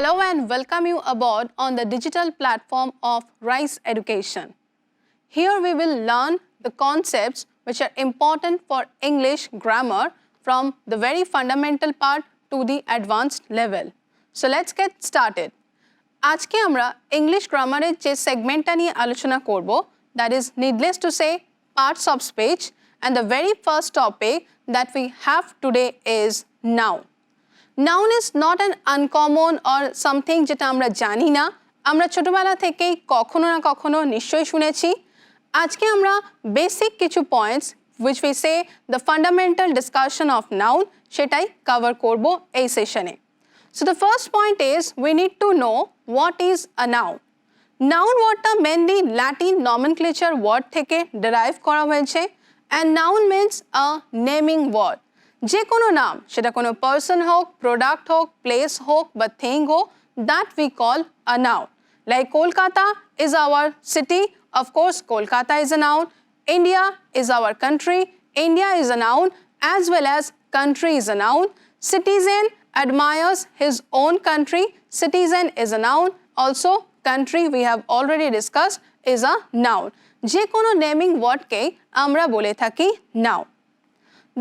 Hello and welcome you aboard on the digital platform of RISE Education. Here we will learn the concepts which are important for English grammar from the very fundamental part to the advanced level. So let's get started. আজকে আমরা English grammar এর যে সেগমেন্টটা নিয়ে আলোচনা করব, that is needless to say parts of speech, and the very first topic that we have today is noun. Noun is not an uncommon or something যেটা আমরা জানি না, আমরা ছোটবেলা থেকেই কখনো না কখনো নিশ্চয়ই শুনেছি। আজকে আমরা বেসিক কিছু points which we say the fundamental discussion of noun সেটাই কভার করব এই সেশনে। So the first point is we need to know what is a noun. Noun wordটা mainly Latin nomenclature word থেকে derive করা হয়েছে, and noun means a naming word. যে কোনো নাম, সেটা কোনো person হোক, product হোক, place হোক বা thing হোক, that we call a noun. Like Kolkata is our city, of course Kolkata is a noun. India is our country, India is a noun, as well as country is a noun. Citizen admires his own country, citizen is a noun. Also country we have already discussed is a noun. যে কোনো naming wordকে আমরা বলে থাকি noun.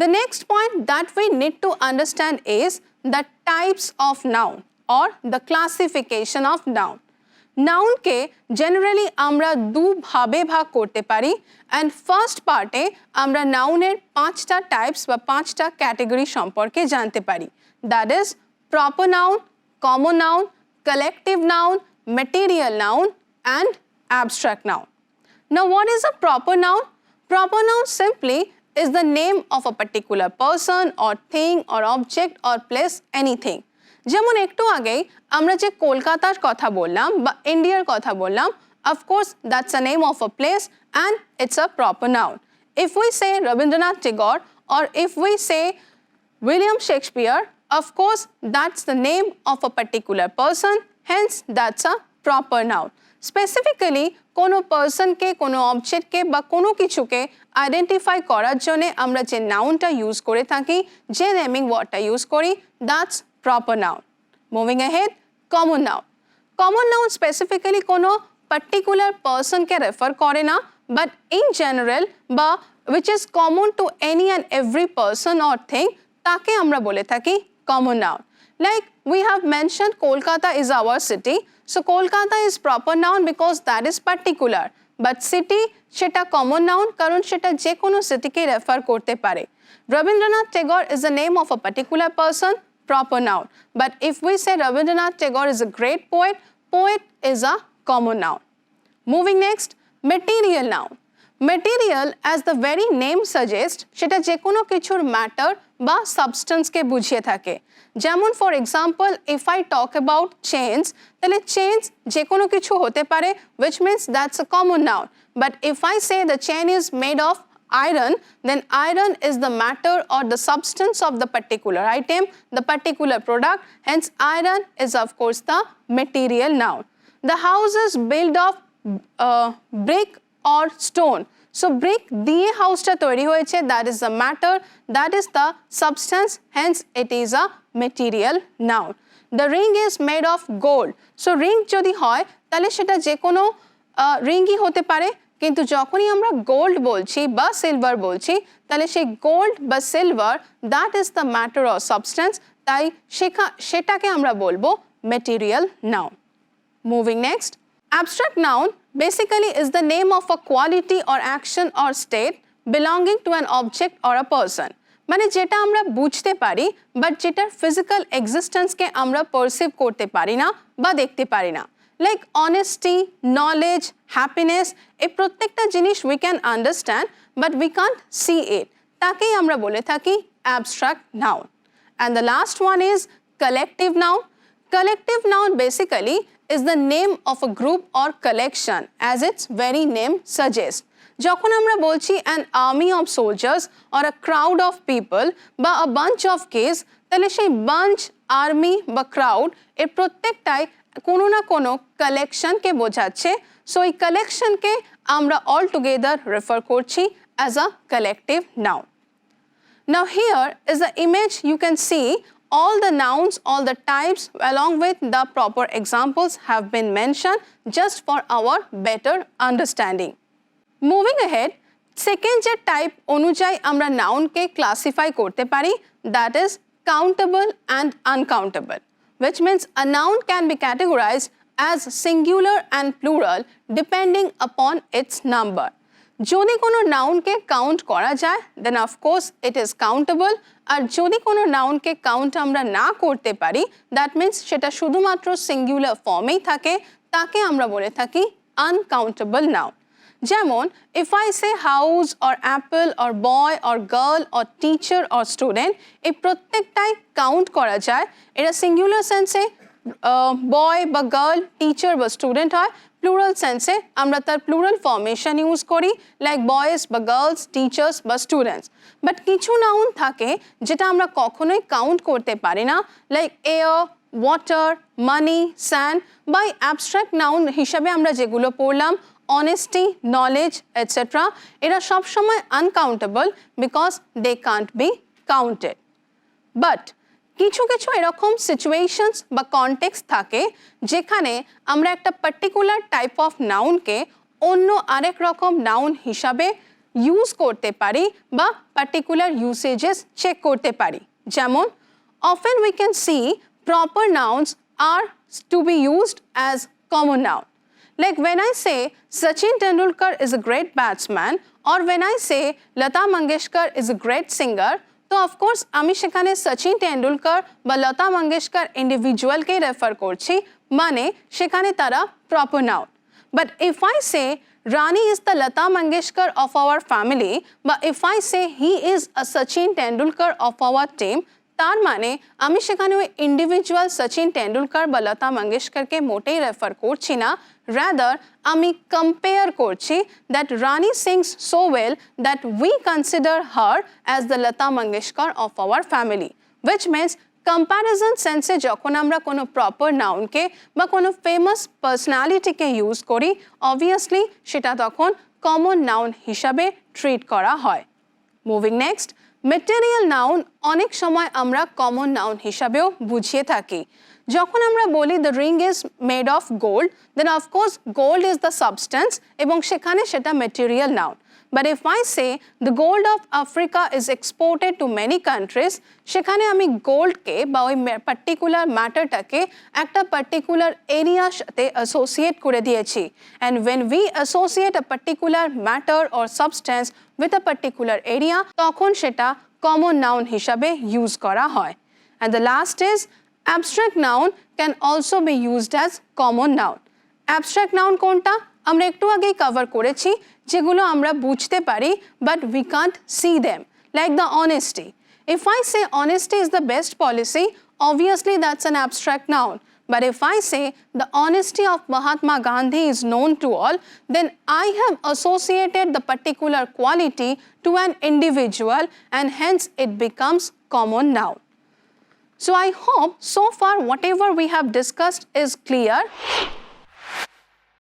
The next point that we need to understand is the types of noun or the classification of noun. Noun K generally আমরা দুভাবে ভাগ করতে পারি, and first part-এ আমরা noun এর পাঁচটা types বা পাঁচটা category সম্পর্কে জানতে পারি. That is proper noun, common noun, collective noun, material noun and abstract noun. Now what is a proper noun? Proper noun simply is the name of a particular person or thing or object or place, anything. যেমন একটু আগেই আমরা যে কলকাতার কথা বললাম বা ইন্ডিয়ার কথা বললাম, of course that's a name of a place and it's a proper noun. If we say Rabindranath Tagore or if we say William Shakespeare, of course that's the name of a particular person, hence that's a proper noun. Specifically কোনো পারসনকে, কোনো অবজেক্টকে বা কোনো কিছুকে identify করার জন্য আমরা যে নাউনটা use করে থাকি, যে নেমিং ওয়ার্ডটা ইউজ করি, that's proper noun. Moving ahead, common noun. Common noun specifically কোনো পার্টিকুলার পারসনকে রেফার করে না, বাট ইন জেনারেল বা which is common to any and every person or thing, তাকে আমরা বলে থাকি common noun. Like we have mentioned Kolkata is our city. So Kolkata is proper noun because that is particular. But city সেটা common noun কারণ সেটা যে কোনো সিটিকে refer করতে পারে। Rabindranath Tagore is the name of a particular person, proper noun. But if we say Rabindranath Tagore is a great poet, poet is a common noun. Moving next, material noun. Material as the very name suggests সেটা যে কোনো কিছুর matter বা substance কে বুঝিয়ে থাকে। যেমন for example if I talk about chains, তাহলে chains যে কোনো কিছু হতে পারে, which means that's a common noun. But if I say the chain is made of iron, then iron is the matter or the substance of the particular item, the particular product, hence iron is of course the material noun. The house is built of brick or stone. So brick দিয়ে হাউসটা তৈরি হয়েছে, that is the matter, that is the substance, hence it is a material noun. The ring is made of gold. So ring যদি হয় তাহলে সেটা যে কোনো রিংই হতে পারে, কিন্তু যখনই আমরা গোল্ড বলছি বা সিলভার বলছি তাহলে সেই গোল্ড বা silver that is the matter or substance, তাই সেটাকে আমরা বলবো material noun. Moving next, abstract noun basically is the name of a quality or action or state belonging to an object or a person. মানে যেটা আমরা বুঝতে পারি but যেটার ফিজিক্যাল এক্সিস্টেন্সকে আমরা পারসিভ করতে পারি না বা দেখতে পারি না। লাইক অনেস্টি, নলেজ, হ্যাপিনেস, এই প্রত্যেকটা জিনিস we can understand but we can't see it, তাকেই আমরা বলে থাকি abstract noun. And the last one is collective noun. Collective noun basically is the name of a group or collection as its very name suggests. যখন আমরা বলছি an army of soldiers or a crowd of people বা a bunch of kids, তাহলে সেই bunch, army বা crowd এর প্রত্যেকটাই কোনো না কোনো কালেকশনকে বোঝাচ্ছে। সো এই কালেকশনকে আমরা all together refer করছি as a collective noun. Now here is the image you can see all the nouns, all the types along with the proper examples have been mentioned just for our better understanding. Moving ahead, second যে type অনুযায়ী আমরা noun কে classify করতে পারি, that is countable and uncountable, which means a noun can be categorized as singular and plural depending upon its number. যদি কোনো নাউনকে count করা যায় then of course it is countable, আর যদি কোনো নাউনকে কাউন্ট আমরা না করতে পারি that means সেটা শুধুমাত্র সিঙ্গুলার ফর্মেই থাকে, তাকে আমরা বলে থাকি uncountable noun. যেমন if I say house or apple or boy or girl or teacher or student, এই প্রত্যেকটাই কাউন্ট করা যায়, এটা সিঙ্গুলার সেন্সে বয় বা গার্ল, টিচার বা স্টুডেন্ট হয়, প্লুরাল সেন্সে আমরা তার প্লুরাল ফর্মেশন ইউজ করি লাইক বয়েজ বা গার্লস, টিচার্স বা স্টুডেন্টস। বাট কিছু নাউন থাকে যেটা আমরা কখনোই কাউন্ট করতে পারি না, লাইক এয়ার, ওয়াটার, মানি, স্যান্ড বা অ্যাবস্ট্রাক্ট নাউন হিসাবে আমরা যেগুলো পড়লাম honesty, knowledge, etc. এরা সবসময় uncountable because they can't be counted. But কিছু কিছু এরকম সিচুয়েশনস বা কনটেক্সট থাকে যেখানে আমরা একটা পার্টিকুলার টাইপ অফ নাউনকে অন্য আরেক রকম নাউন হিসাবে ইউজ করতে পারি বা পার্টিকুলার ইউসেজেস চেক করতে পারি। যেমন often we can see proper nouns are to be used as common noun. Like when I say Sachin Tendulkar is a great batsman or when I say Lata Mangeshkar is a great singer, তো of course আমি সেখানে সচিন টেন্ডুলকার বা Lata Mangeshkar ইন্ডিভিজুয়ালকে refer করছি, মানে সেখানে তারা proper noun. But if I say Rani is the Lata Mangeshkar of our family বা if I say he is a Sachin Tendulkar of our team, তার মানে আমি সেখানে ওই ইন্ডিভিজুয়াল সচিন টেন্ডুলকার বা লতা মঙ্গেশকরকে মোটেই রেফার করছি না, rather আমি compare করছি that Rani sings so well that we consider her as the Lata Mangeshkar of our family, which means comparison sense যখন আমরা কোনো proper noun কে বা কোনো famous personality কে use করি, obviously সেটা তখন common noun হিসাবে treat করা হয়। Moving next, material noun অনেক সময় আমরা common noun হিসাবেও বুঝিয়ে থাকি। যখন আমরা বলি the ring is made of gold, then of course gold is the substance এবং সেখানে সেটা material noun. But if I say the gold of Africa is exported to many countries, সেখানে আমি গোল্ডকে বা ওই পার্টিকুলার ম্যাটারটাকে একটা পার্টিকুলার এরিয়ার সাথে অ্যাসোসিয়েট করে দিয়েছি। And when we associate a particular matter or substance with a particular area, তখন সেটা common noun হিসাবে ইউজ করা হয়। And the last is abstract noun can also be used as common noun. Abstract noun কোনটা? আমরা একটু আগেই cover করেছি, যেগুলো আমরা বুঝতে পারি but we can't see them, like the honesty. If I say honesty is the best policy, obviously that's an abstract noun. But if I say the honesty of Mahatma Gandhi is known to all, then I have associated the particular quality to an individual and hence it becomes common noun. So I hope so far whatever we have discussed is clear.